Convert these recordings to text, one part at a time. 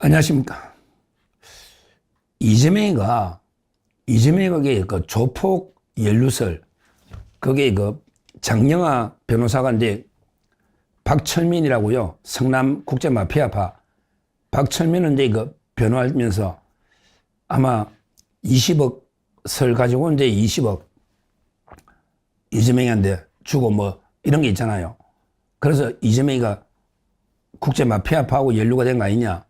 안녕하십니까. 이재명이가 그 조폭 연루설, 그게 그 장영하 변호사가 이제 박철민이라고요. 성남 국제 마피아파. 박철민은 이제 그 변호하면서 아마 20억 설 가지고 이제 20억 이재명한테 주고 뭐 이런 게 있잖아요. 그래서 이재명이가 국제 마피아파하고 연루가 된 거 아니냐.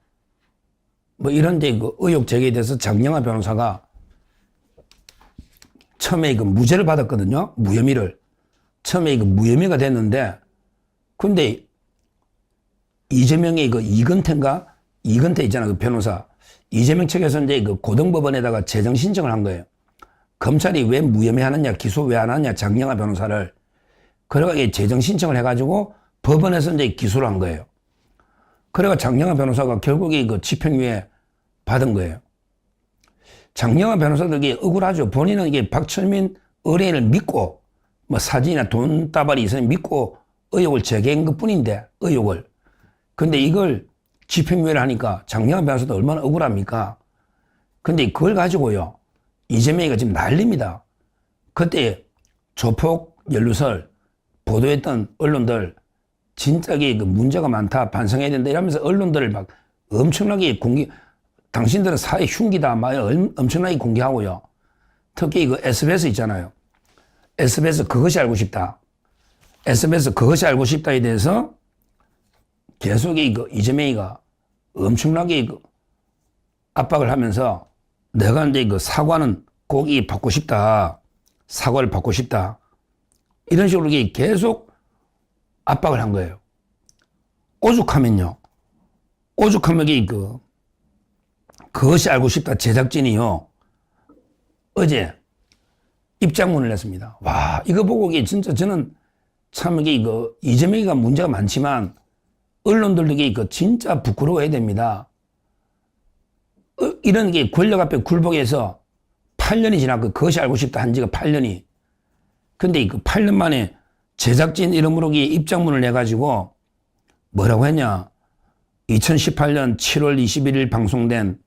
뭐 이런 데 그 의혹 제기에 대해서 장영하 변호사가 처음에 그 무죄를 받았거든요. 무혐의를. 처음에 그 무혐의가 됐는데, 근데 이재명의 그 이건태 있잖아. 그 변호사. 이재명 측에서 이제 그 고등법원에다가 재정 신청을 한 거예요. 검찰이 왜 무혐의 하느냐, 기소 왜 안 하느냐, 장영하 변호사를. 그래가 재정 신청을 해가지고 법원에서 이제 기소를 한 거예요. 그래가 장영하 변호사가 결국에 그 집행유예 받은 거예요. 장영하 변호사들이 억울하죠. 본인은 이게 박철민 의뢰인을 믿고 뭐 사진이나 돈다발이 있으니 믿고 의혹을 제기한 것 뿐인데, 의혹을. 근데 이걸 집행유예를 하니까 장영하 변호사도 얼마나 억울합니까? 근데 그걸 가지고요, 이재명이가 지금 난립니다. 그때 조폭 연루설 보도했던 언론들 진짜게 그 문제가 많다, 반성해야 된다 이러면서 언론들을 막 엄청나게 당신들은 사회 흉기다 막 엄청나게 공개하고요. 특히 그 SBS 있잖아요. SBS 그것이 알고 싶다. SBS 그것이 알고 싶다에 대해서 계속 이재명이가 엄청나게 압박을 하면서 내가 이제 그 사과는 꼭 받고 싶다. 사과를 받고 싶다. 이런 식으로 계속 압박을 한 거예요. 오죽하면 그것이 알고 싶다 제작진이요, 어제 입장문을 냈습니다. 와, 이거 보고 진짜 저는 참 이재명이가 문제가 많지만 언론들도 진짜 부끄러워해야 됩니다. 이런 게 권력 앞에 굴복해서 8년이 지났고 그것이 알고 싶다 한 지가 8년이. 근데 그 8년 만에 제작진 이름으로 입장문을 내가지고 뭐라고 했냐. 2018년 7월 21일 방송된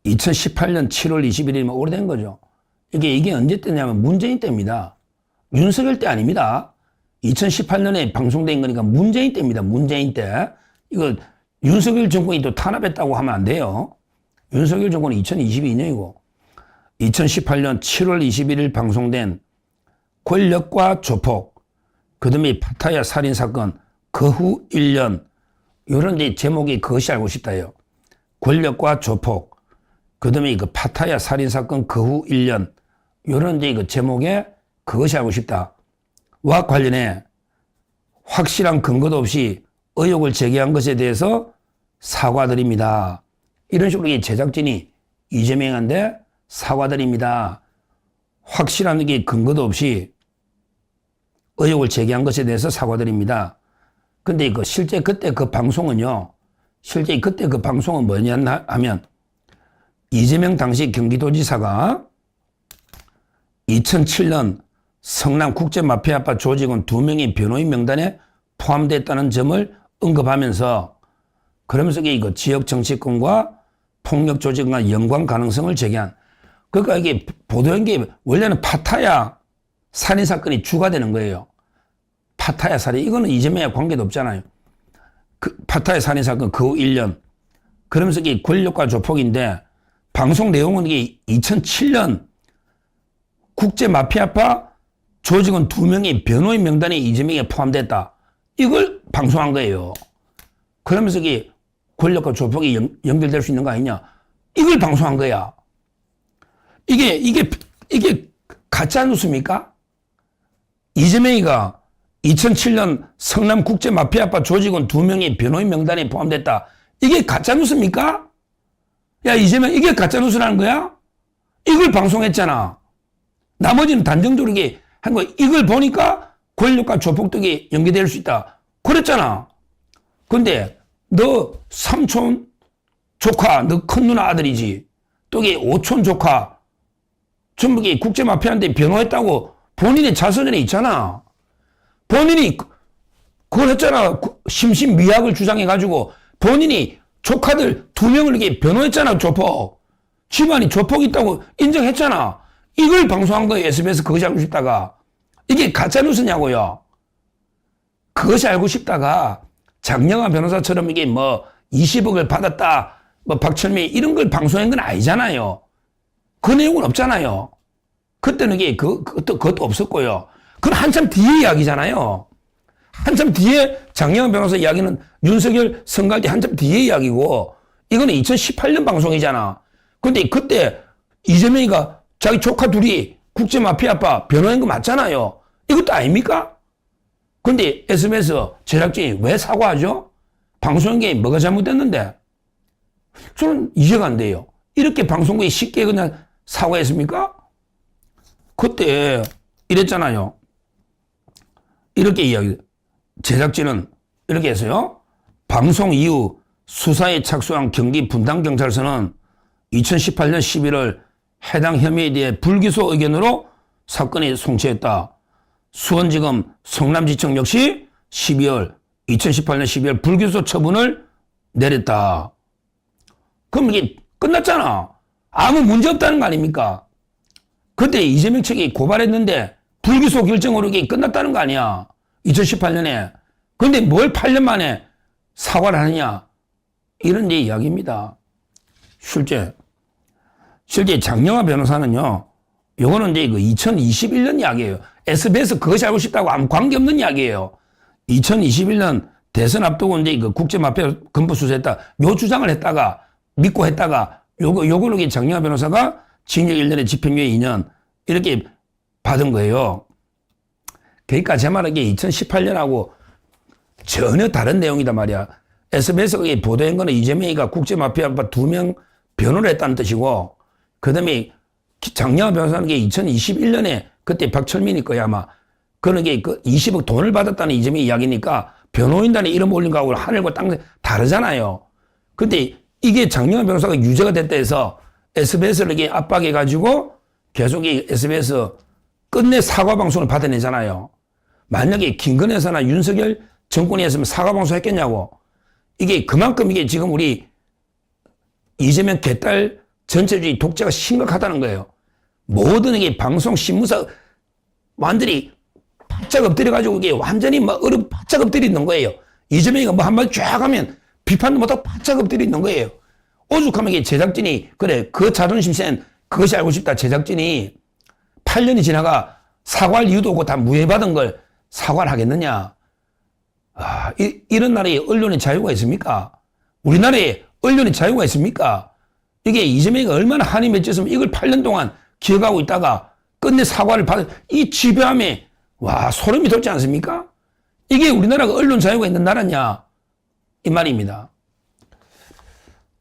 2018년 7월 21일이면 오래된 거죠. 이게 언제 때냐면 문재인 때입니다. 윤석열 때 아닙니다. 2018년에 방송된 거니까 문재인 때입니다. 문재인 때. 이거 윤석열 정권이 또 탄압했다고 하면 안 돼요. 윤석열 정권은 2022년이고 2018년 7월 21일 방송된 권력과 조폭, 그 다음에 파타야 살인사건, 그 후 1년, 이런 제목이 그것이 알고 싶다예요. 권력과 조폭, 그 다음에 그 파타야 살인사건, 그 후 1년, 이런 그 제목에 그것이 알고 싶다. 와 관련해 확실한 근거도 없이 의혹을 제기한 것에 대해서 사과드립니다. 이런 식으로 제작진이 이재명한테 사과드립니다. 확실한 근거도 없이 의혹을 제기한 것에 대해서 사과드립니다. 근데 실제 그때 그 방송은요, 뭐냐 하면 이재명 당시 경기도지사가 2007년 성남 국제마피아파 조직원 2명이 변호인 명단에 포함됐다는 점을 언급하면서, 그러면서 지역 정치권과 폭력 조직과 연관 가능성을 제기한. 그러니까 이게 보도한 게 원래는 파타야 살인사건이 주가 되는 거예요. 파타야 살인. 이거는 이재명과 관계도 없잖아요. 그 파타야 살인사건 그 후 1년. 그러면서 이게 권력과 조폭인데, 방송 내용은 이게 2007년 국제마피아파 조직원 2명이 변호인 명단에 이재명이 포함됐다. 이걸 방송한 거예요. 그러면서 이게 권력과 조폭이 연결될 수 있는 거 아니냐. 이걸 방송한 거야. 이게 가짜 뉴스입니까? 이재명이가 2007년 성남 국제 마피아파 조직원 2명이 변호인 명단에 포함됐다. 이게 가짜 뉴스입니까? 야, 이재명, 이게 가짜 뉴스라는 거야? 이걸 방송했잖아. 나머지는 단정적으로 한 거야. 이걸 보니까 권력과 조폭들이 연계될 수 있다. 그랬잖아. 근데 너 삼촌 조카, 너 큰 누나 아들이지. 또 오촌 조카, 전부 국제 마피아한테 변호했다고 본인의 자서전에 있잖아. 본인이 그걸 했잖아. 심신미약을 주장해가지고 본인이 조카들 2명을 이렇게 변호했잖아, 조폭. 집안이 조폭 있다고 인정했잖아. 이걸 방송한 거예요, SBS. 그것이 알고 싶다가. 이게 가짜뉴스냐고요. 그것이 알고 싶다가 장영하 변호사처럼 이게 뭐 20억을 받았다, 뭐 박철민 이런 걸 방송한 건 아니잖아요. 그 내용은 없잖아요. 그때는 이게 그것도 없었고요. 그건 한참 뒤에 이야기잖아요. 한참 뒤에 장영하 변호사 이야기는 윤석열 선거할 때 한참 뒤에 이야기고, 이거는 2018년 방송이잖아. 근데 그때 이재명이가 자기 조카 둘이 국제마피아파 변호한 거 맞잖아요. 이것도 아닙니까? 근데 SBS 제작진이 왜 사과하죠? 방송한 게 뭐가 잘못됐는데? 저는 이해가 안 돼요. 이렇게 방송국이 쉽게 그냥 사과했습니까? 그때 이랬잖아요. 이렇게 이야기, 제작진은 이렇게 했어요. 방송 이후 수사에 착수한 경기 분당경찰서는 2018년 11월 해당 혐의에 대해 불기소 의견으로 사건이 송치했다. 수원지검 성남지청 역시 2018년 12월 불기소 처분을 내렸다. 그럼 이게 끝났잖아. 아무 문제 없다는 거 아닙니까? 그때 이재명 측이 고발했는데 불기소 결정으로 이게 끝났다는 거 아니야. 2018년에. 그런데 뭘 8년 만에 사과를 하느냐. 이런 이야기입니다. 실제 장영하 변호사는요, 요거는 이제 그 2021년 이야기예요. SBS 그것이 알고 싶다고 아무 관계없는 이야기예요. 2021년 대선 앞두고 이제 그 국제마피아 검부 수사했다. 요 주장을 했다가, 믿고 했다가, 요거는 장영하 변호사가 징역 1년에 집행유예 2년, 이렇게 받은 거예요. 그러니까 제 말은 이게 2018년하고 전혀 다른 내용이다 말이야. SBS가 보도한 거는 이재명이가 국제마피아 2명 변호를 했다는 뜻이고, 그 다음에 장영하 변호사는 게 2021년에 그때 박철민이 거야 아마. 그런 게 그 20억 돈을 받았다는 이재명 이야기니까 변호인단에 이름 올린 거하고 하늘과 땅 다르잖아요. 근데 이게 장영하 변호사가 유죄가 됐다 해서 SBS를 이게 압박해가지고 계속 이 SBS 끝내 사과 방송을 받아내잖아요. 만약에 김건희 여사나 윤석열 정권이 했으면 사과 방송 했겠냐고. 이게 그만큼 이게 지금 우리 이재명 개딸 전체주의 독재가 심각하다는 거예요. 모든 이게 방송 신문사 완전히 바짝 엎드려가지고 이게 완전히 막 바짝 엎드려 있는 거예요. 이재명이가 뭐 한마디 쫙 하면 비판도 못하고 바짝 엎드려 있는 거예요. 오죽하면 이게 제작진이, 그래, 그 자존심 센 그것이 알고 싶다 제작진이 8년이 지나가 사과할 이유도 없고 다 무죄받은 걸 사과를 하겠느냐. 이런 나라에 언론의 자유가 있습니까? 우리나라에 언론의 자유가 있습니까? 이게 이재명이가 얼마나 한이 맺혔으면 이걸 8년 동안 기억하고 있다가 끝내 사과를 받은 이 지배함에, 와, 소름이 돋지 않습니까? 이게 우리나라가 언론 자유가 있는 나라냐? 이 말입니다.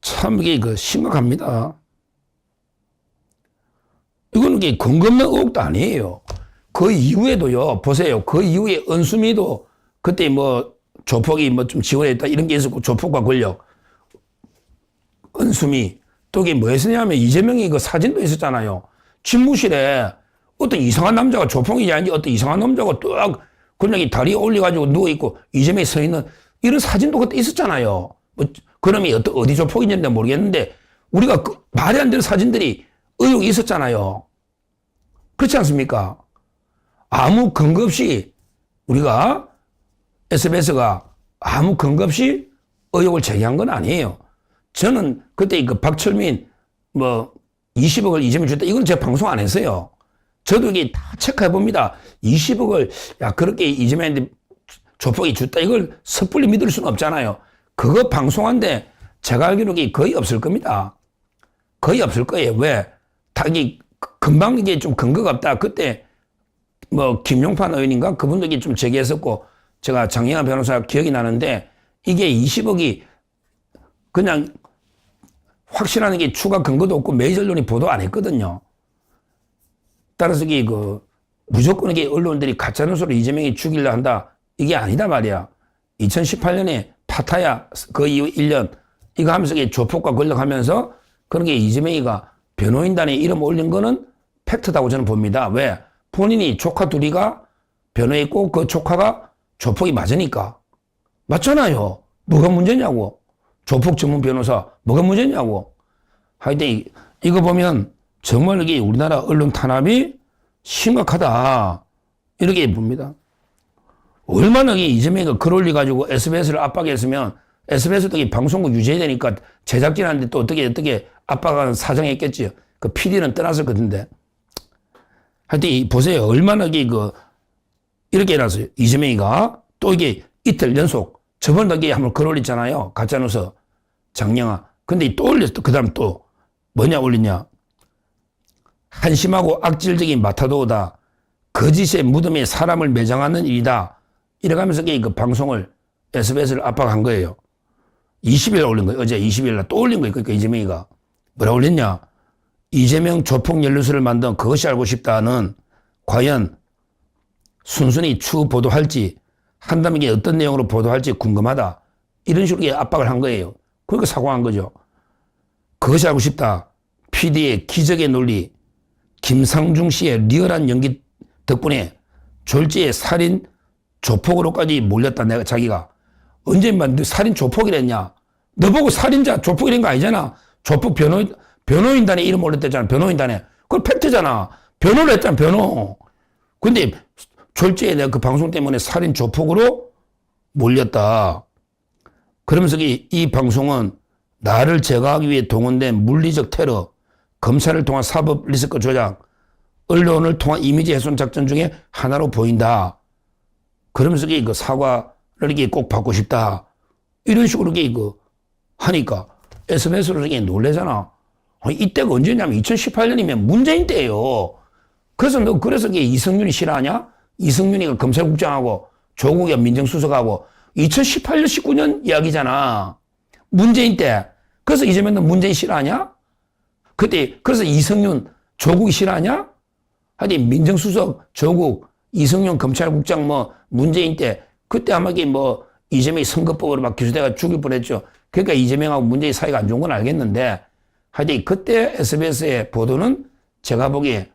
참 이게 심각합니다. 이거는 이게 근거 없는 의혹도 아니에요. 그 이후에도요, 보세요. 그 이후에 은수미도 그때 뭐 조폭이 뭐 좀 지원했다 이런 게 있었고, 조폭과 권력. 은수미. 또 이게 뭐 했었냐면 이재명이 그 사진도 있었잖아요. 집무실에 어떤 이상한 남자가, 조폭이 아닌지 어떤 이상한 남자가 딱 그냥 다리 올려가지고 누워있고 이재명이 서 있는 이런 사진도 그때 있었잖아요. 뭐 그놈이 어디 조폭인지는 모르겠는데 우리가 말이 안 되는 사진들이 의혹이 있었잖아요. 그렇지 않습니까? 아무 근거 없이 우리가 SBS가 아무 근거 없이 의혹을 제기한 건 아니에요. 저는 그때 그 박철민 뭐 20억을 이재명 줬다. 이건 제가 방송 안 했어요. 저도 이게 다 체크해 봅니다. 20억을 그렇게 이재명한테 조폭이 줬다. 이걸 섣불리 믿을 수는 없잖아요. 그거 방송한데 제가 알기로는 거의 없을 겁니다. 거의 없을 거예요. 왜? 이게 금방 이게 좀 근거가 없다. 그때 뭐 김용판 의원인가 그분도 이게 좀 제기했었고, 제가 장영하 변호사 기억이 나는데 이게 20억이 그냥 확실한 게 추가 근거도 없고 메이저 언론이 보도 안 했거든요. 따라서 이게 무조건 이게 언론들이 가짜뉴스로 이재명이 죽이려 한다. 이게 아니다 말이야. 2018년에 파타야 그 이후 1년 이거 하면서 이게 조폭과 권력하면서 그런 게 이재명이가 변호인단에 이름 올린 거는 팩트다고 저는 봅니다. 왜? 본인이 조카 둘이가 변호했고 그 조카가 조폭이 맞으니까. 맞잖아요. 뭐가 문제냐고. 조폭 전문 변호사 뭐가 문제냐고. 하여튼 이거 보면 정말 이게 우리나라 언론 탄압이 심각하다 이렇게 봅니다. 얼마나 이재명이가 글 올려가지고 SBS를 압박했으면 SBS도 방송국 유지해야 되니까 제작진한테 또 어떻게 압박하는 사정했겠지요. 그 PD는 떠났을 것인데. 하여튼 보세요. 얼마나 이렇게 해놨어요. 이재명이가 또 이게 이틀 연속 저번에 한번 글 올렸잖아요. 가짜뉴스 장영아. 근데 또 올렸어. 그 다음 또 뭐냐 올렸냐. 한심하고 악질적인 마타도어다. 거짓의 무덤에 사람을 매장하는 일이다. 이래가면서 그 방송을 SBS를 압박한 거예요. 20일 올린 거예요. 어제 20일 날 또 올린 거예요. 그러니까 이재명이가. 뭐라 올렸냐. 이재명 조폭 연루설을 만든 그것이 알고 싶다는 과연 순순히 추후 보도할지 한다면 이게 어떤 내용으로 보도할지 궁금하다. 이런 식으로 압박을 한 거예요. 그러니까 사과한 거죠. 그것이 알고 싶다. PD의 기적의 논리, 김상중 씨의 리얼한 연기 덕분에 졸지에 살인 조폭으로까지 몰렸다. 내가 자기가. 언제 살인 조폭이랬냐. 너 보고 살인자 조폭이란 거 아니잖아. 조폭 변호인단에 이름 올렸댔잖아. 변호인단에. 그건 팩트잖아. 변호를 했잖아. 변호. 근데 졸지에 내가 그 방송 때문에 살인 조폭으로 몰렸다. 그러면서 이 방송은 나를 제거하기 위해 동원된 물리적 테러, 검찰을 통한 사법 리스크 조작, 언론을 통한 이미지 훼손 작전 중에 하나로 보인다. 그러면서 그 사과를 이게 꼭 받고 싶다. 이런 식으로 하니까 SBS로 놀래잖아. 이때가 언제냐면 2018년이면 문재인 때예요. 그래서 이성윤이 싫어하냐? 이성윤이가 검찰국장하고 조국이 민정수석하고 2018년 19년 이야기잖아. 문재인 때. 그래서 이재명도 문재인 싫어하냐? 그래서 이성윤 조국이 싫어하냐? 하여튼 민정수석 조국 이성윤 검찰국장 문재인 때 그때 아마 이재명이 선거법으로 막 기소돼가 죽일 뻔했죠. 그러니까 이재명하고 문재인 사이가 안 좋은 건 알겠는데 하여튼 그때 SBS의 보도는 제가 보기에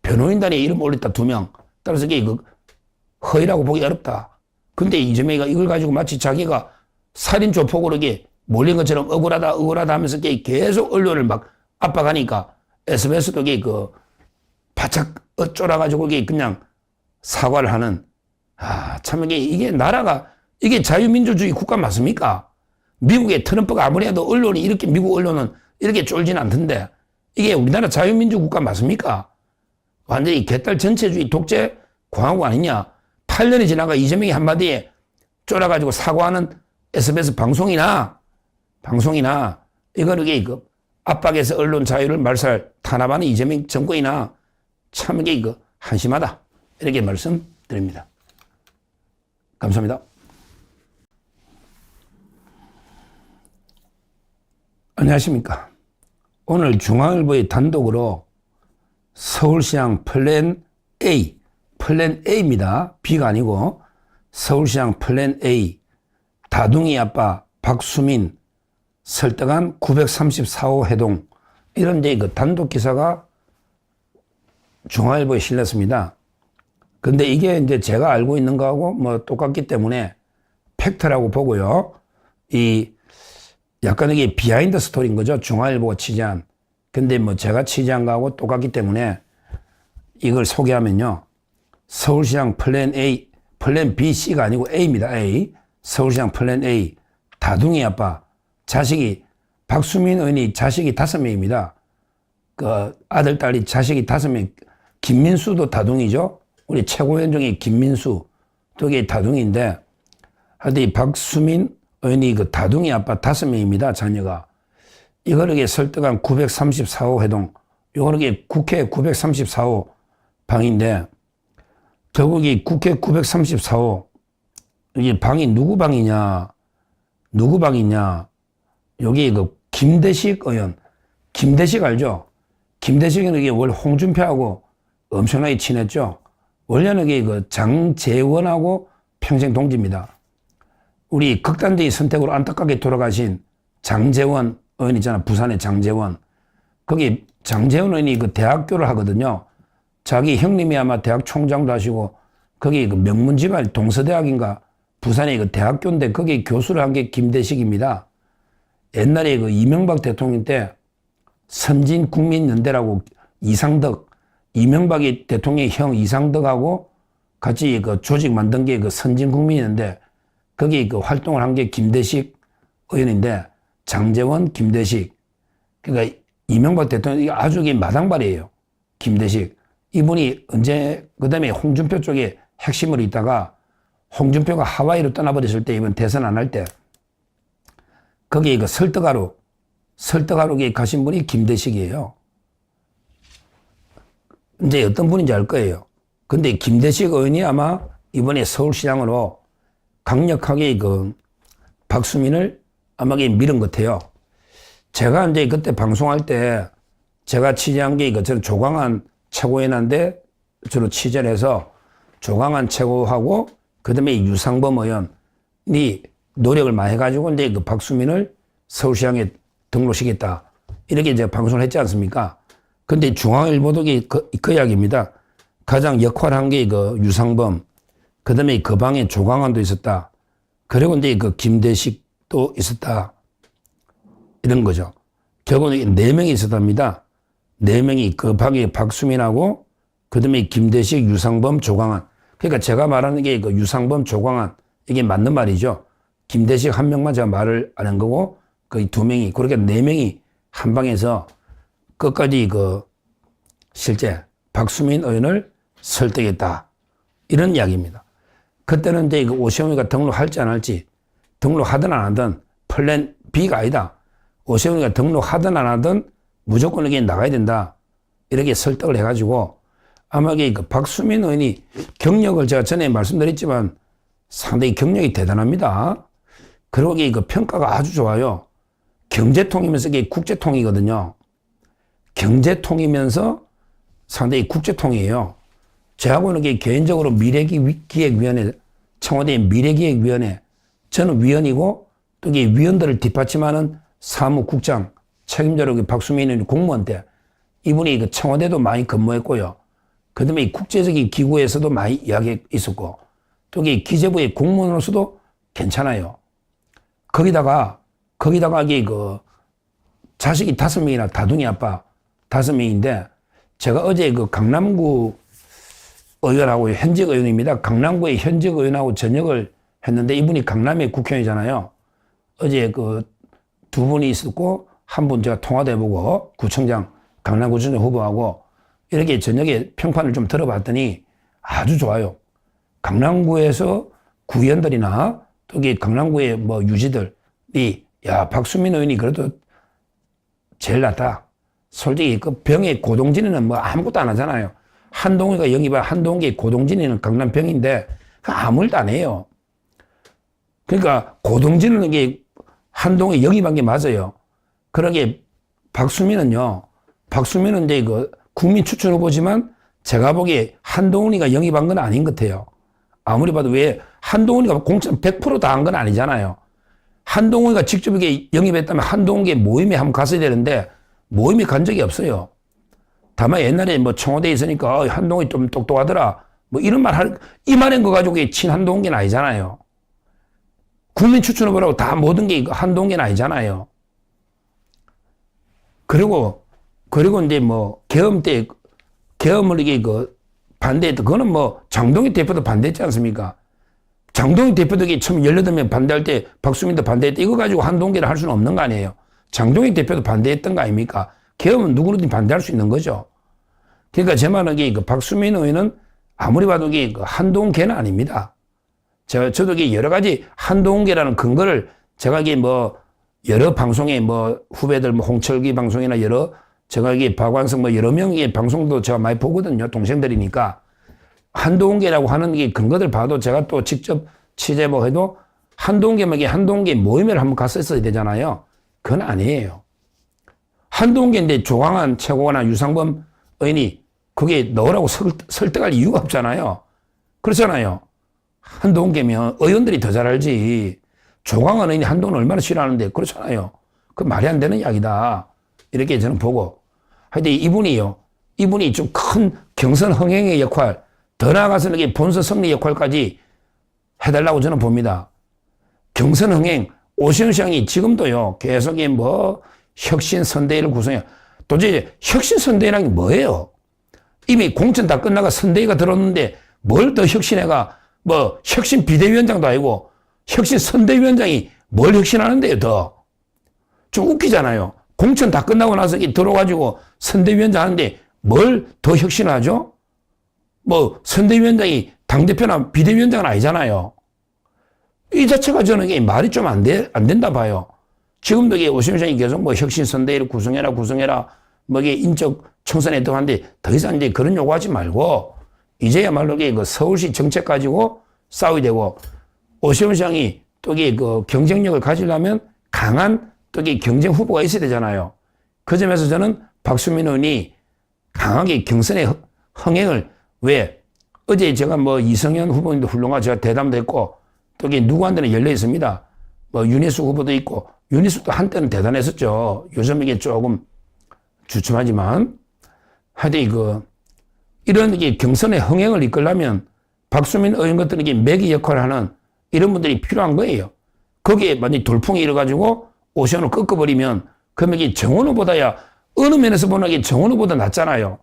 변호인단에 이름 올렸다 2명. 따라서 이게 허위라고 보기 어렵다. 근데 이재명이가 이걸 가지고 마치 자기가 살인 조폭으로 몰린 것처럼 억울하다 하면서 계속 언론을 막 압박하니까 SBS도 바짝 쫄아가지고 그냥 사과를 하는. 참 이게 나라가 이게 자유민주주의 국가 맞습니까? 미국의 트럼프가 아무리 해도 언론이 이렇게 미국 언론은 이렇게 쫄진 않던데 이게 우리나라 자유민주 국가 맞습니까? 완전히 개딸 전체주의 독재 공화국 아니냐. 8년이 지나가 이재명이 한마디에 쫄아가지고 사과하는 SBS 방송이나 이거를 압박해서 언론 자유를 말살 탄압하는 이재명 정권이나 참 이게 한심하다. 이렇게 말씀드립니다. 감사합니다. 안녕하십니까. 오늘 중앙일보의 단독으로 서울시장 플랜 A입니다. B가 아니고 서울시장 플랜 A 다둥이 아빠 박수민 설득한 934호 해동 이런 단독 기사가 중앙일보에 실렸습니다. 근데 이게 제가 알고 있는 거하고 똑같기 때문에 팩트라고 보고요. 약간 이게 비하인드 스토리인 거죠. 중앙일보가 취재한. 근데 제가 취재한 거하고 똑같기 때문에 이걸 소개하면요. 서울시장 플랜 A, 플랜 B, C가 아니고 A입니다. A. 서울시장 플랜 A. 다둥이 아빠. 자식이, 박수민 의원이 자식이 5명입니다. 아들, 딸이 자식이 5명. 김민수도 다둥이죠. 우리 최고위원 중에 김민수. 저게 다둥이인데, 하여튼 박수민 의원이 다둥이 아빠 5명입니다. 자녀가. 이거를 설득한 934호 회동. 요거는 국회 934호 방인데, 저기 국회 934호, 이게 방이 누구 방이냐, 여기 김대식 의원, 김대식 알죠? 김대식은 이게 원래 홍준표하고 엄청나게 친했죠? 원래는 이게 장재원하고 평생 동지입니다. 우리 극단적인 선택으로 안타깝게 돌아가신 장재원 의원 있잖아. 부산의 장재원. 거기 장재원 의원이 대학교를 하거든요. 자기 형님이 아마 대학 총장도 하시고 거기 명문 집안 동서대학인가 부산의 대학교인데 거기 교수를 한 게 김대식입니다. 옛날에 그 이명박 대통령 때 선진국민연대라고 이상덕, 이명박이 대통령의 형 이상덕하고 같이 그 조직 만든 게 그 선진국민연대, 거기 그 활동을 한 게 김대식 의원인데, 장제원, 김대식. 그러니까 이명박 대통령이 아주 마당발이에요. 김대식. 이분이 언제, 그 다음에 홍준표 쪽에 핵심으로 있다가 홍준표가 하와이로 떠나버렸을 때, 이번 대선 안 할 때, 거기에 그 설득하러 가신 분이 김대식이에요. 이제 어떤 분인지 알 거예요. 근데 김대식 의원이 아마 이번에 서울시장으로 강력하게 그 박수민을 아마 밀은 것 같아요. 제가 이제 그때 방송할 때 제가 취재한 게 저는 조광한 최고위원한테 주로 취재를 해서 조광한 최고하고 그다음에 유상범 의원이 노력을 많이 해가지고 이제 그 박수민을 서울시장에 등록시켰다. 이렇게 이제 방송을 했지 않습니까? 근데 중앙일보도 그 이야기입니다. 가장 역할한 게 그 유상범, 그 다음에 그 방에 조광환도 있었다. 그리고 이제 그 김대식도 있었다. 이런 거죠. 결국은 4명이 있었답니다. 4명이 그 방에 박수민하고 그 다음에 김대식, 유상범, 조광환. 그러니까 제가 말하는 게 그 유상범, 조광환 이게 맞는 말이죠. 김대식 한 명만 제가 말을 안 한 거고 거의 2명이, 그렇게 4명이 한 방에서 끝까지 그 실제 박수민 의원을 설득했다. 이런 이야기입니다. 그때는 이제 그 오세훈이가 등록할지 안 할지, 등록하든 안 하든 플랜 B가 아니다. 오세훈이가 등록하든 안 하든 무조건 여기 나가야 된다. 이렇게 설득을 해가지고 아마 그 박수민 의원이 경력을 제가 전에 말씀드렸지만 상당히 경력이 대단합니다. 그리고 그 평가가 아주 좋아요. 경제통이면서 이게 국제통이거든요. 경제통이면서 상당히 국제통이에요. 저하고는 개인적으로 미래기획위원회, 청와대 미래기획위원회, 저는 위원이고 또 위원들을 뒷받침하는 사무국장, 책임자로 박수민 공무원 때 이분이 그 청와대도 많이 근무했고요. 그 다음에 국제적인 기구에서도 많이 이야기 있었고 또 기재부의 공무원으로서도 괜찮아요. 거기다가 그 자식이 5명이나 다둥이 아빠 5명인데 제가 어제 그 강남구 의원하고 현직 의원입니다. 강남구의 현직 의원하고 저녁을 했는데 이분이 강남의 국회의원이잖아요. 어제 그 2분이 있었고 한 분 제가 통화도 해보고 구청장, 강남구청장 후보하고 이렇게 저녁에 평판을 좀 들어봤더니 아주 좋아요. 강남구에서 구의원들이나 또 강남구의 뭐 유지들이 야, 박수민 의원이 그래도 제일 낫다. 솔직히 그 병의 고동진이는 뭐 아무것도 안 하잖아요. 한동훈이가 영입한 한동훈의 고동진이는 강남병인데 아무 일도 안 해요. 그러니까 고동진은 이게 한동훈이 영입한 게 맞아요. 그러게 박수민은요. 박수민은 이제 그 국민 추천 후보지만 제가 보기에 한동훈이가 영입한 건 아닌 것 같아요. 아무리 봐도 왜 한동훈이가 공천 100% 다 한 건 아니잖아요. 한동훈이가 직접 이게 영입했다면 한동훈의 모임에 한번 갔어야 되는데 모임에 간 적이 없어요. 다만 옛날에 뭐 청와대에 있으니까 한동훈이 좀 똑똑하더라. 뭐 이런 이 말인 거 가지고 친한동훈계는 아니잖아요. 국민 추천 후보라고 다 모든 게 한동훈계는 아니잖아요. 그리고 이제 뭐 계엄을 이게 반대했다. 그거는 뭐 장동희 대표도 반대했지 않습니까? 장동희 대표도 처음 18명 반대할 때 박수민도 반대했다. 이거 가지고 한동훈계를 할 수는 없는 거 아니에요. 장동희 대표도 반대했던 거 아닙니까? 계엄은 누구든지 반대할 수 있는 거죠. 그러니까 제 말은 박수민 의원은 아무리 봐도 한동훈계는 아닙니다. 저도 여러 가지 한동훈계라는 근거를 제가 뭐 여러 방송에 뭐 후배들 뭐 홍철기 방송이나 제가 박완성 뭐 여러 명의 방송도 제가 많이 보거든요. 동생들이니까. 한동훈계라고 하는 게 근거들 봐도 제가 또 직접 취재 뭐 해도 한동훈계 모임에 한번 갔었어야 되잖아요. 그건 아니에요. 한동훈계인데 조광한 최고나 유상범 의원이 그게 넣으라고 설득할 이유가 없잖아요. 그렇잖아요. 한동훈계면 의원들이 더 잘 알지. 조광한 의원이 한동훈을 얼마나 싫어하는데 그렇잖아요. 그 말이 안 되는 이야기다. 이렇게 저는 보고. 하여튼 이분이 좀 큰 경선 흥행의 역할, 더 나아가서는 이게 본선 승리 역할까지 해달라고 저는 봅니다. 경선 흥행, 오세훈 시장이 지금도요, 계속 뭐, 혁신선대위를 구성해. 도대체 혁신선대위라는 게 뭐예요? 이미 공천 다 끝나가 선대위가 들었는데 뭘 더 혁신해가, 뭐, 혁신 비대위원장도 아니고, 혁신 선대위원장이 뭘 혁신하는데요, 더. 좀 웃기잖아요. 공천 다 끝나고 나서 들어가지고 선대위원장 하는데 뭘 더 혁신하죠? 뭐, 선대위원장이 당대표나 비대위원장은 아니잖아요. 이 자체가 저는 이게 말이 좀 안 된다 봐요. 지금도 이게 오세훈 시장이 계속 뭐 혁신 선대위를 구성해라, 뭐 이게 인적 청산했다고 하는데 더 이상 이제 그런 요구하지 말고, 이제야말로 이게 그 서울시 정책 가지고 싸워야 되고, 오세훈 시장이 또 이게 그 경쟁력을 가지려면 강한 또 이게 경쟁 후보가 있어야 되잖아요. 그 점에서 저는 박수민 의원이 강하게 경선의 흥행을, 왜? 어제 제가 뭐 이성현 후보님도 훌륭하고 제가 대담도 했고, 또 이게 누구한테는 열려 있습니다. 뭐 윤희숙 후보도 있고, 윤희숙도 한때는 대단했었죠. 요즘 이게 조금 주춤하지만, 하여튼 이런 이게 경선의 흥행을 이끌려면 박수민 의원 같은 이게 매기 역할을 하는 이런 분들이 필요한 거예요. 거기에 만약에 돌풍이 일어가지고 오세훈을 꺾어버리면, 그러면 이게 정원 후보다야, 어느 면에서 보나 이게 정원 후보다 낫잖아요.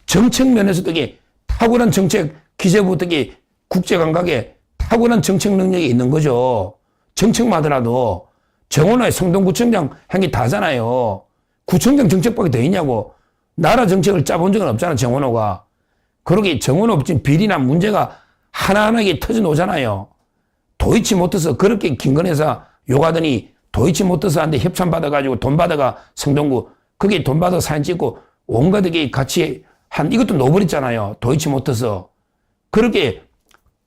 정책 면에서도 이게 탁월한 정책, 기재부도 이게 국제 감각에 탁월한 정책 능력이 있는 거죠. 정책만 하더라도 정원화의 성동구청장 한 게 다잖아요. 구청장 정책밖에 더 있냐고. 나라 정책을 짜본 적은 없잖아, 정원호가. 그러게 정원호 지금 비리나 문제가 하나하나 이게 터져 나오잖아요. 도이치모터스 그렇게 김건희사 욕하더니 도이치모터스한테 협찬 받아가지고 돈 받아가 성동구, 그게 돈 받아 사진 찍고 온갖 게 같이 한, 이것도 놓아버렸잖아요. 도이치모터스. 그렇게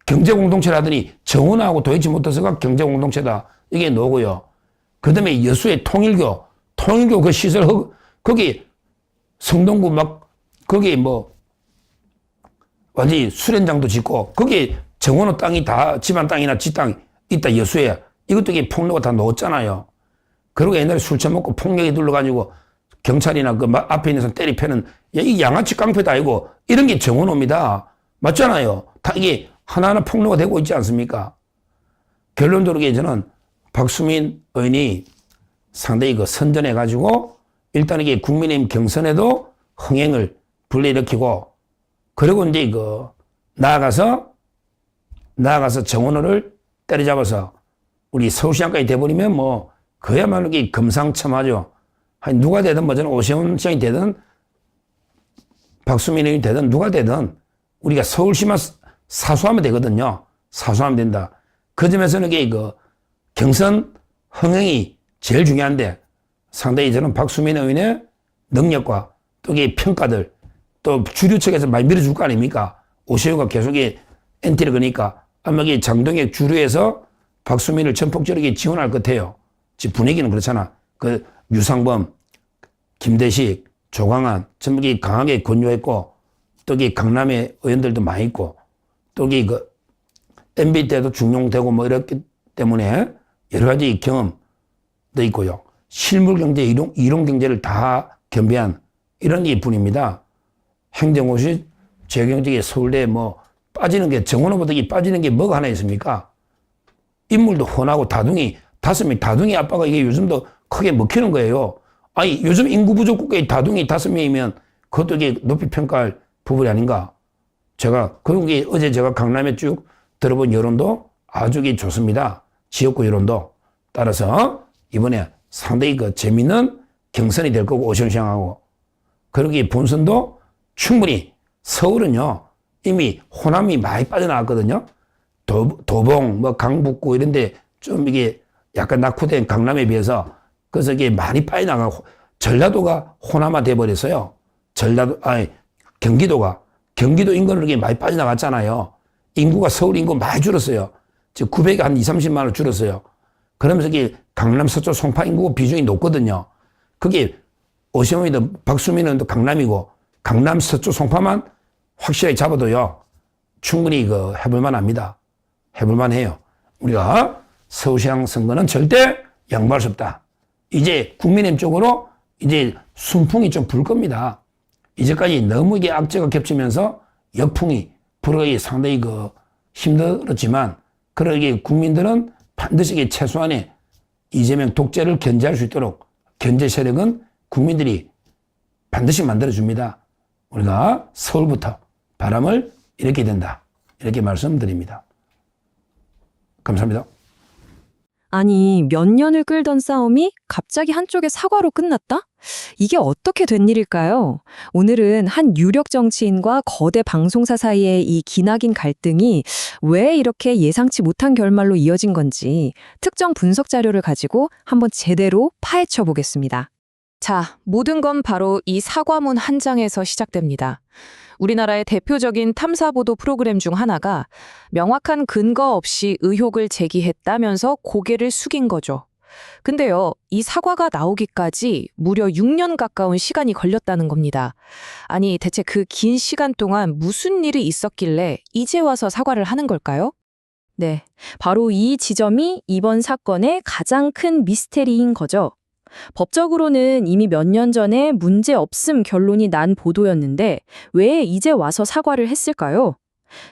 경제공동체라더니 정원하고 도이치모터스가 경제공동체다. 이게 노고요. 그 다음에 여수의 통일교 그 시설, 거기 성동구 막, 거기 뭐, 완전히 수련장도 짓고, 거기 정원호 땅이 다 집안 땅이나 지 땅 있다, 여수에. 이것도 이게 폭로가 다 놓았잖아요. 그리고 옛날에 술 처먹고 폭력에 눌러가지고 경찰이나 그 앞에 있는 사람 때리 패는, 이 양아치 깡패도 아니고, 이런 게 정원호입니다. 맞잖아요. 다 이게 하나하나 폭로가 되고 있지 않습니까? 결론적으로 저는 박수민 의원이 상당히 선전해가지고, 일단 이게 국민의힘 경선에도 흥행을 불러일으키고, 그리고 이제 나아가서 정원호를 때려잡아서 우리 서울시장까지 돼버리면 뭐, 그야말로 이게 금상첨화죠. 누가 되든 뭐 저는 오세훈 시장이 되든 박수민 의원이 되든 누가 되든 우리가 서울시만 사수하면 되거든요. 사수하면 된다. 그 점에서는 이게 경선 흥행이 제일 중요한데, 상당히 저는 박수민 의원의 능력과 또 이게 평가들, 또 주류 측에서 많이 밀어줄 거 아닙니까? 오세훈가 계속 엔티를 거니까 아마 이게 장동혁 주류에서 박수민을 전폭적으로 지원할 것 같아요. 지금 분위기는 그렇잖아. 그 유상범, 김대식, 조광한 전부 강하게 권유했고, 또 이게 강남의 의원들도 많이 있고, 또 이게 MB 때도 중용되고 뭐 이랬기 때문에 여러 가지 경험도 있고요. 실물 경제, 이론 경제를 다 겸비한 이런 분입니다. 행정고시, 재경직에 서울대 뭐 빠지는 게, 정원호보다 빠지는 게 뭐가 하나 있습니까? 인물도 훤하고 다둥이, 5명, 다둥이 아빠가 이게 요즘도 크게 먹히는 거예요. 아니, 요즘 인구 부족 국가에 다둥이 5명이면 그것도 이게 높이 평가할 부분이 아닌가. 그리고 어제 제가 강남에 쭉 들어본 여론도 아주 좋습니다. 지역구 여론도. 따라서 이번에 상당히 재밌는 경선이 될 거고, 오세훈 시장하고. 그러기 본선도 충분히, 서울은요, 이미 호남이 많이 빠져나왔거든요. 도봉, 뭐 강북구 이런데 좀 이게 약간 낙후된 강남에 비해서, 그래서 이게 많이 빠져나가고, 전라도가 호남화 돼버렸어요. 경기도 인구는 이렇게 많이 빠져나갔잖아요. 인구가 서울 인구 많이 줄었어요. 즉 900이 한 20, 30만 원 줄었어요. 그러면서 이게 강남 서쪽 송파 인구 비중이 높거든요. 그게 오세훈이도 박수민은 또 강남이고, 강남 서쪽 송파만 확실하게 잡아도요, 충분히 해볼만 합니다. 해볼만 해요. 우리가 서울시장 선거는 절대 양보할 수 없다. 이제 국민의힘 쪽으로 이제 순풍이 좀 불 겁니다. 이제까지 너무 이게 악재가 겹치면서 역풍이 불어가기 상당히 힘들었지만, 그러기에 국민들은 반드시 최소한의 이재명 독재를 견제할 수 있도록 견제 세력은 국민들이 반드시 만들어줍니다. 우리가 서울부터 바람을 일으켜야 된다. 이렇게 말씀드립니다. 감사합니다. 아니, 몇 년을 끌던 싸움이 갑자기 한쪽의 사과로 끝났다? 이게 어떻게 된 일일까요? 오늘은 한 유력 정치인과 거대 방송사 사이의 이 기나긴 갈등이 왜 이렇게 예상치 못한 결말로 이어진 건지 특정 분석 자료를 가지고 한번 제대로 파헤쳐 보겠습니다. 자, 모든 건 바로 이 사과문 한 장에서 시작됩니다. 우리나라의 대표적인 탐사보도 프로그램 중 하나가 명확한 근거 없이 의혹을 제기했다면서 고개를 숙인 거죠. 근데요, 이 사과가 나오기까지 무려 6년 가까운 시간이 걸렸다는 겁니다. 아니, 대체 그 긴 시간 동안 무슨 일이 있었길래 이제 와서 사과를 하는 걸까요? 네, 바로 이 지점이 이번 사건의 가장 큰 미스테리인 거죠. 법적으로는 이미 몇 년 전에 문제 없음 결론이 난 보도였는데 왜 이제 와서 사과를 했을까요?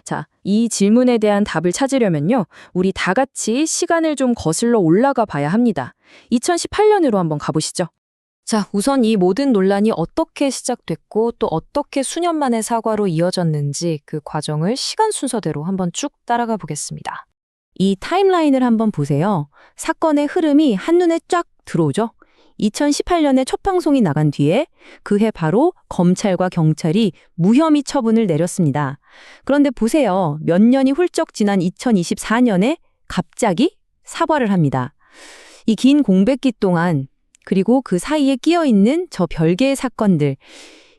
자, 이 질문에 대한 답을 찾으려면요. 우리 다 같이 시간을 좀 거슬러 올라가 봐야 합니다. 2018년으로 한번 가보시죠. 자, 우선 이 모든 논란이 어떻게 시작됐고 또 어떻게 수년 만에 사과로 이어졌는지 그 과정을 시간 순서대로 한번 쭉 따라가 보겠습니다. 이 타임라인을 한번 보세요. 사건의 흐름이 한눈에 쫙 들어오죠? 2018년에 첫 방송이 나간 뒤에 그해 바로 검찰과 경찰이 무혐의 처분을 내렸습니다. 그런데 보세요. 몇 년이 훌쩍 지난 2024년에 갑자기 사과를 합니다. 이 긴 공백기 동안 그리고 그 사이에 끼어 있는 저 별개의 사건들,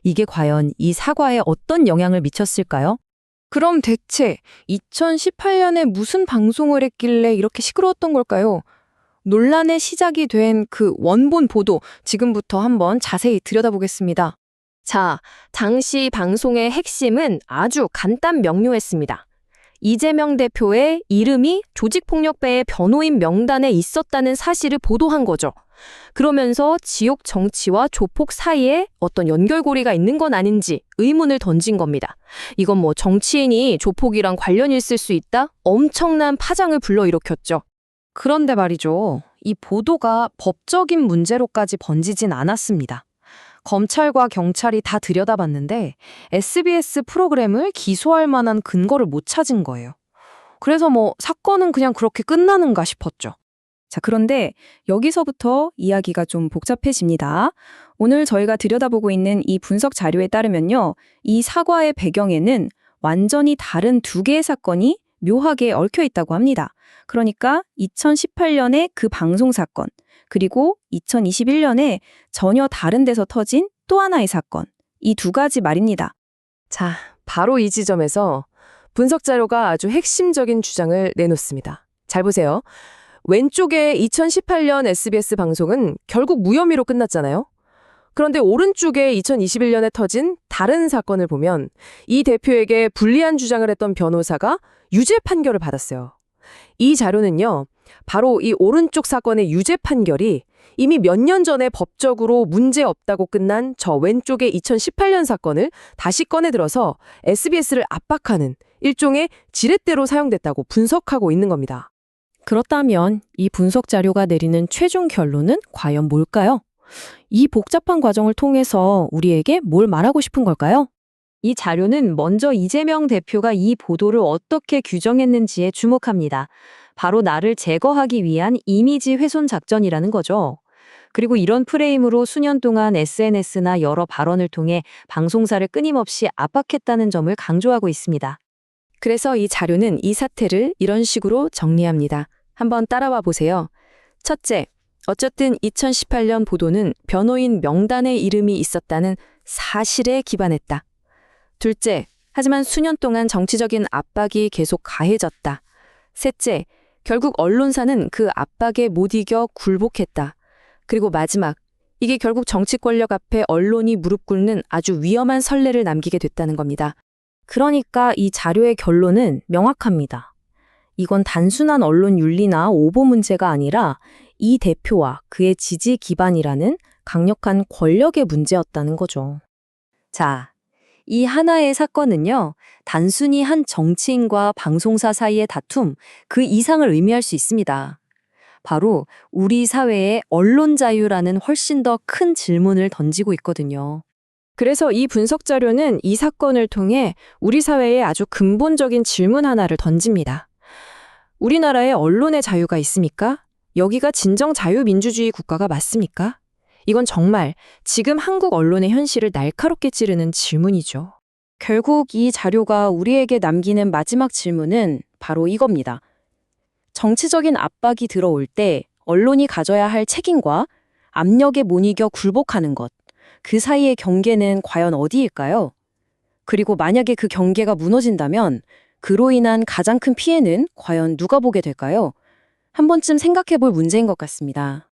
이게 과연 이 사과에 어떤 영향을 미쳤을까요? 그럼 대체 2018년에 무슨 방송을 했길래 이렇게 시끄러웠던 걸까요? 논란의 시작이 된 그 원본 보도, 지금부터 한번 자세히 들여다보겠습니다. 자, 당시 방송의 핵심은 아주 간단 명료했습니다. 이재명 대표의 이름이 조직폭력배의 변호인 명단에 있었다는 사실을 보도한 거죠. 그러면서 지역 정치와 조폭 사이에 어떤 연결고리가 있는 건 아닌지 의문을 던진 겁니다. 이건 뭐 정치인이 조폭이랑 관련이 있을 수 있다? 엄청난 파장을 불러일으켰죠. 그런데 말이죠. 이 보도가 법적인 문제로까지 번지진 않았습니다. 검찰과 경찰이 다 들여다봤는데 SBS 프로그램을 기소할 만한 근거를 못 찾은 거예요. 그래서 뭐 사건은 그냥 그렇게 끝나는가 싶었죠. 자, 그런데 여기서부터 이야기가 좀 복잡해집니다. 오늘 저희가 들여다보고 있는 이 분석 자료에 따르면요. 이 사과의 배경에는 완전히 다른 두 개의 사건이 묘하게 얽혀 있다고 합니다. 그러니까 2018년에 그 방송 사건, 그리고 2021년에 전혀 다른 데서 터진 또 하나의 사건, 이 두 가지 말입니다. 자, 바로 이 지점에서 분석 자료가 아주 핵심적인 주장을 내놓습니다. 잘 보세요. 왼쪽의 2018년 SBS 방송은 결국 무혐의로 끝났잖아요. 그런데 오른쪽에 2021년에 터진 다른 사건을 보면 이 대표에게 불리한 주장을 했던 변호사가 유죄 판결을 받았어요. 이 자료는요, 바로 이 오른쪽 사건의 유죄 판결이 이미 몇 년 전에 법적으로 문제 없다고 끝난 저 왼쪽의 2018년 사건을 다시 꺼내들어서 SBS를 압박하는 일종의 지렛대로 사용됐다고 분석하고 있는 겁니다. 그렇다면 이 분석 자료가 내리는 최종 결론은 과연 뭘까요? 이 복잡한 과정을 통해서 우리에게 뭘 말하고 싶은 걸까요? 이 자료는 먼저 이재명 대표가 이 보도를 어떻게 규정했는지에 주목합니다. 바로 나를 제거하기 위한 이미지 훼손 작전이라는 거죠. 그리고 이런 프레임으로 수년 동안 SNS나 여러 발언을 통해 방송사를 끊임없이 압박했다는 점을 강조하고 있습니다. 그래서 이 자료는 이 사태를 이런 식으로 정리합니다. 한번 따라와 보세요. 첫째, 어쨌든 2018년 보도는 변호인 명단에 이름이 있었다는 사실에 기반했다. 둘째, 하지만 수년 동안 정치적인 압박이 계속 가해졌다. 셋째, 결국 언론사는 그 압박에 못 이겨 굴복했다. 그리고 마지막, 이게 결국 정치 권력 앞에 언론이 무릎 꿇는 아주 위험한 선례를 남기게 됐다는 겁니다. 그러니까 이 자료의 결론은 명확합니다. 이건 단순한 언론 윤리나 오보 문제가 아니라 이 대표와 그의 지지 기반이라는 강력한 권력의 문제였다는 거죠. 자, 이 하나의 사건은요, 단순히 한 정치인과 방송사 사이의 다툼, 그 이상을 의미할 수 있습니다. 바로 우리 사회의 언론 자유라는 훨씬 더 큰 질문을 던지고 있거든요. 그래서 이 분석 자료는 이 사건을 통해 우리 사회에 아주 근본적인 질문 하나를 던집니다. 우리나라에 언론의 자유가 있습니까? 여기가 진정 자유민주주의 국가가 맞습니까? 이건 정말 지금 한국 언론의 현실을 날카롭게 찌르는 질문이죠. 결국 이 자료가 우리에게 남기는 마지막 질문은 바로 이겁니다. 정치적인 압박이 들어올 때 언론이 가져야 할 책임과 압력에 못 이겨 굴복하는 것, 그 사이의 경계는 과연 어디일까요? 그리고 만약에 그 경계가 무너진다면 그로 인한 가장 큰 피해는 과연 누가 보게 될까요? 한 번쯤 생각해 볼 문제인 것 같습니다.